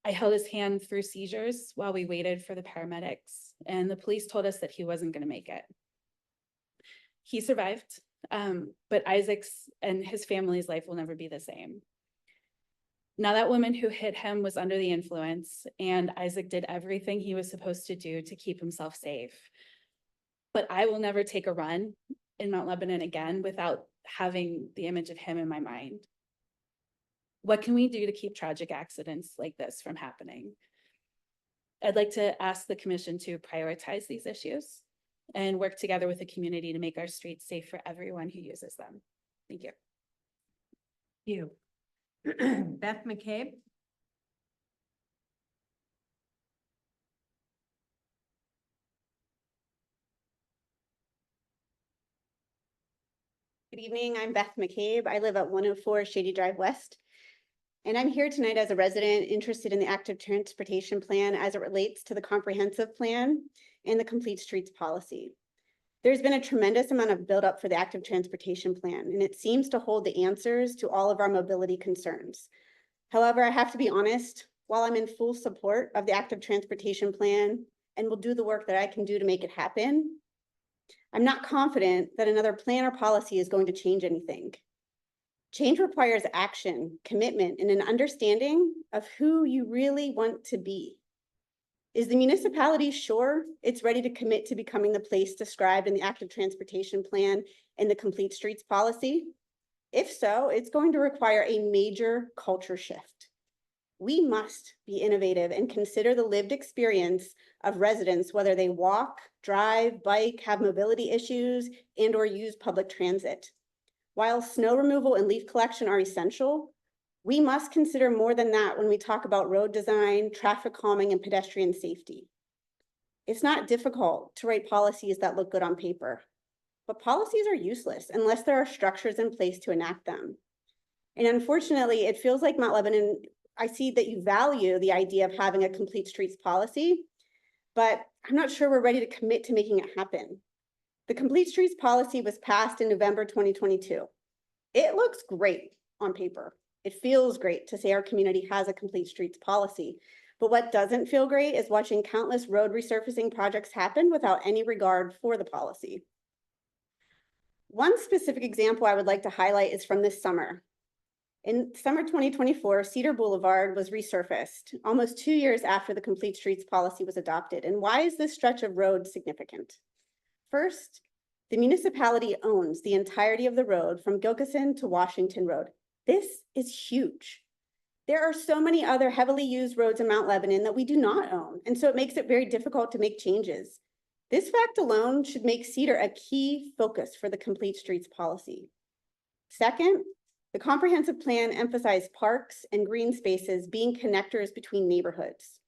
held his hand through seizures while we waited for the paramedics, and the police told us that he wasn't going to make it. He survived, but Isaac's and his family's life will never be the same. Now, that woman who hit him was under the influence, and Isaac did everything he was supposed to do to keep himself safe. But I will never take a run in Mount Lebanon again without having the image of him in my mind. What can we do to keep tragic accidents like this from happening? I'd like to ask the commission to prioritize these issues and work together with the community to make our streets safe for everyone who uses them. Thank you. You. Beth McCabe. Good evening, I'm Beth McCabe. I live at 104 Shady Drive West. And I'm here tonight as a resident interested in the active transportation plan as it relates to the comprehensive plan and the complete streets policy. There's been a tremendous amount of buildup for the active transportation plan, and it seems to hold the answers to all of our mobility concerns. However, I have to be honest, while I'm in full support of the active transportation plan and will do the work that I can do to make it happen, I'm not confident that another plan or policy is going to change anything. Change requires action, commitment, and an understanding of who you really want to be. Is the municipality sure it's ready to commit to becoming the place described in the active transportation plan and the complete streets policy? If so, it's going to require a major culture shift. We must be innovative and consider the lived experience of residents, whether they walk, drive, bike, have mobility issues, and/or use public transit. While snow removal and leaf collection are essential, we must consider more than that when we talk about road design, traffic calming, and pedestrian safety. It's not difficult to write policies that look good on paper, but policies are useless unless there are structures in place to enact them. And unfortunately, it feels like Mount Lebanon, I see that you value the idea of having a complete streets policy, but I'm not sure we're ready to commit to making it happen. The complete streets policy was passed in November 2022. It looks great on paper. It feels great to say our community has a complete streets policy, but what doesn't feel great is watching countless road resurfacing projects happen without any regard for the policy. One specific example I would like to highlight is from this summer. In summer 2024, Cedar Boulevard was resurfaced almost 2 years after the complete streets policy was adopted. And why is this stretch of road significant? First, the municipality owns the entirety of the road from Gilkison to Washington Road. This is huge. There are so many other heavily used roads in Mount Lebanon that we do not own, and so it makes it very difficult to make changes. This fact alone should make Cedar a key focus for the complete streets policy. Second, the comprehensive plan emphasized parks and green spaces being connectors between neighborhoods.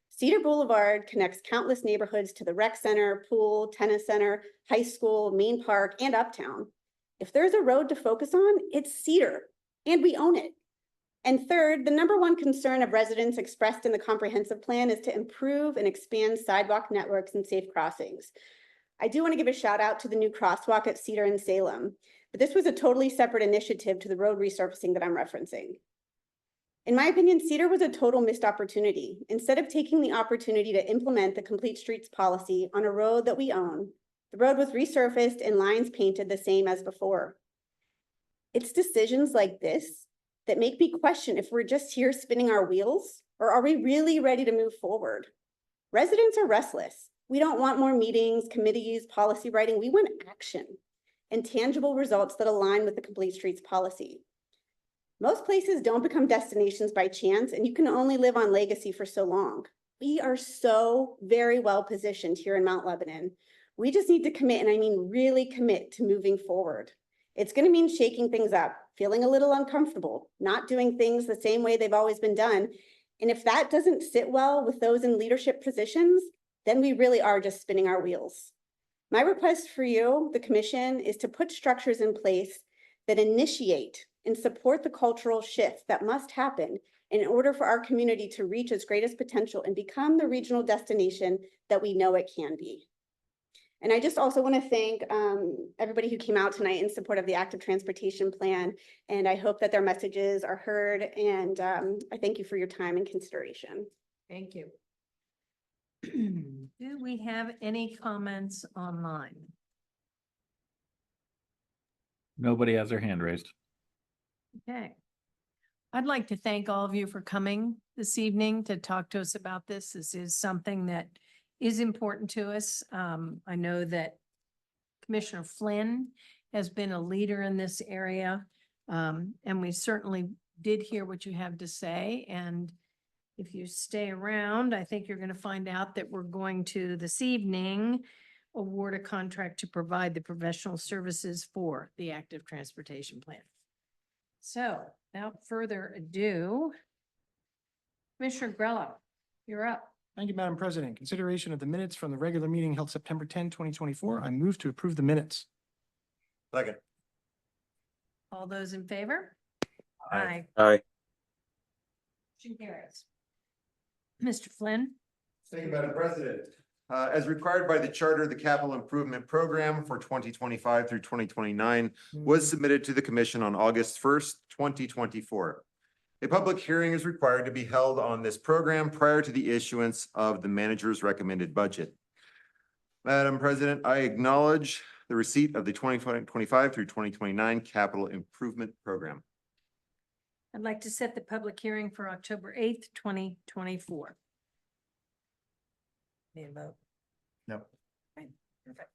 Cedar Boulevard connects countless neighborhoods to the rec center, pool, tennis center, high school, main park, and uptown. If there's a road to focus on, it's Cedar, and we own it. And third, the number one concern of residents expressed in the comprehensive plan is to improve and expand sidewalk networks and safe crossings. I do want to give a shout out to the new crosswalk at Cedar and Salem, but this was a totally separate initiative to the road resurfacing that I'm referencing. In my opinion, Cedar was a total missed opportunity. Instead of taking the opportunity to implement the Complete Streets policy on a road that we own, the road was resurfaced and lines painted the same as before. It's decisions like this that make me question if we're just here spinning our wheels, or are we really ready to move forward? Residents are restless. We don't want more meetings, committees, policy writing. We want action and tangible results that align with the Complete Streets policy. Most places don't become destinations by chance, and you can only live on legacy for so long. We are so very well positioned here in Mount Lebanon. We just need to commit, and I mean really commit to moving forward. It's going to mean shaking things up, feeling a little uncomfortable, not doing things the same way they've always been done. And if that doesn't sit well with those in leadership positions, then we really are just spinning our wheels. My request for you, the commission, is to put structures in place that initiate and support the cultural shift that must happen in order for our community to reach its greatest potential and become the regional destination that we know it can be. And I just also want to thank everybody who came out tonight in support of the active transportation plan. And I hope that their messages are heard. And I thank you for your time and consideration. Thank you. Do we have any comments online? Nobody has their hand raised. Okay. I'd like to thank all of you for coming this evening to talk to us about this. This is something that is important to us. I know that Commissioner Flynn has been a leader in this area. And we certainly did hear what you have to say. And if you stay around, I think you're going to find out that we're going to this evening award a contract to provide the professional services for the active transportation plan. So without further ado, Commissioner Grella, you're up. Thank you, Madam President. Consideration of the minutes from the regular meeting held September 10, 2024. I move to approve the minutes. Second. All those in favor? Aye. Aye. Motion carries. Mr. Flynn? Thank you, Madam President. As required by the charter, the capital improvement program for 2025 through 2029 was submitted to the commission on August 1st, 2024. A public hearing is required to be held on this program prior to the issuance of the manager's recommended budget. Madam President, I acknowledge the receipt of the 2025 through 2029 capital improvement program. I'd like to set the public hearing for October 8th, 2024. Need a vote? No. Okay, perfect.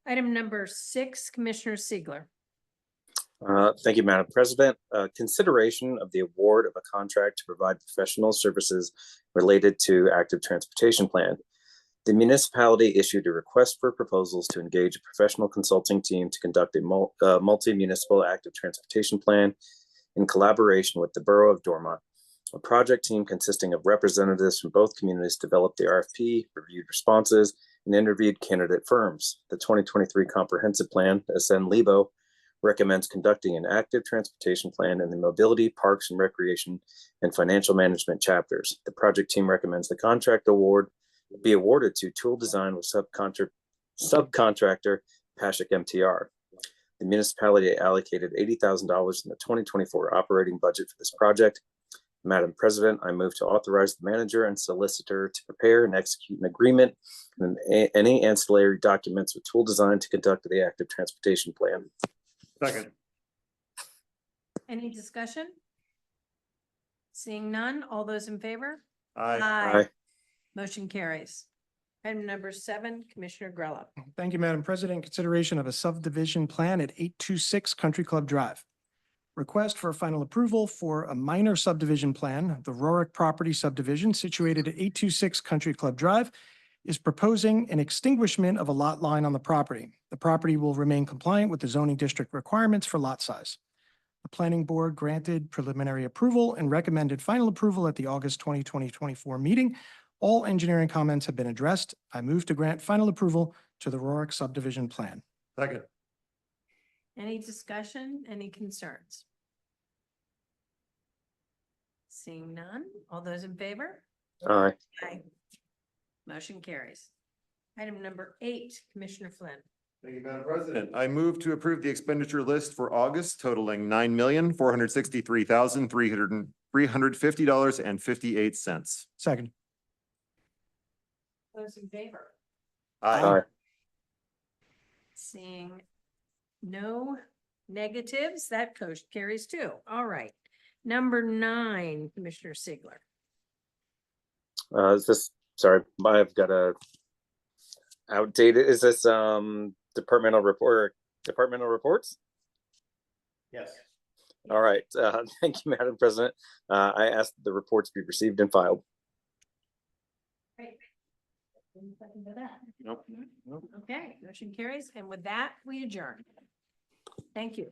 Item number 6, Commissioner Siegler. Thank you, Madam President. Consideration of the award of a contract to provide professional services related to active transportation plan. The municipality issued a request for proposals to engage a professional consulting team to conduct a multi-municipal active transportation plan in collaboration with the Borough of Dormont. A project team consisting of representatives from both communities developed the RFP, reviewed responses, and interviewed candidate firms. The 2023 comprehensive plan, SN-LIBO, recommends conducting an active transportation plan in the mobility, parks and recreation, and financial management chapters. The project team recommends the contract award be awarded to Tool Design with subcontractor Pashik MTR. The municipality allocated $80,000 in the 2024 operating budget for this project. Madam President, I move to authorize the manager and solicitor to prepare and execute an agreement and any ancillary documents with Tool Design to conduct the active transportation plan. Second. Any discussion? Seeing none, all those in favor? Aye. Motion carries. Item number 7, Commissioner Grella. Thank you, Madam President. Consideration of a subdivision plan at 826 Country Club Drive. Request for final approval for a minor subdivision plan. The Rorick property subdivision situated at 826 Country Club Drive is proposing an extinguishment of a lot line on the property. The property will remain compliant with the zoning district requirements for lot size. The planning board granted preliminary approval and recommended final approval at the August 2024 meeting. All engineering comments have been addressed. I move to grant final approval to the Rorick subdivision plan. Second. Any discussion, any concerns? Seeing none, all those in favor? Aye. Aye. Motion carries. Item number 8, Commissioner Flynn. Thank you, Madam President. I move to approve the expenditure list for August totaling $9,463,350.58. Second. Those in favor? Aye. Seeing no negatives, that carries too. All right. Number 9, Commissioner Sigler. Is this, sorry, I've got a outdated, is this, departmental reports? Yes. All right, thank you, Madam President. I asked the reports be received and filed. Great. Second to that. Nope. Okay, motion carries. And with that, we adjourn. Thank you.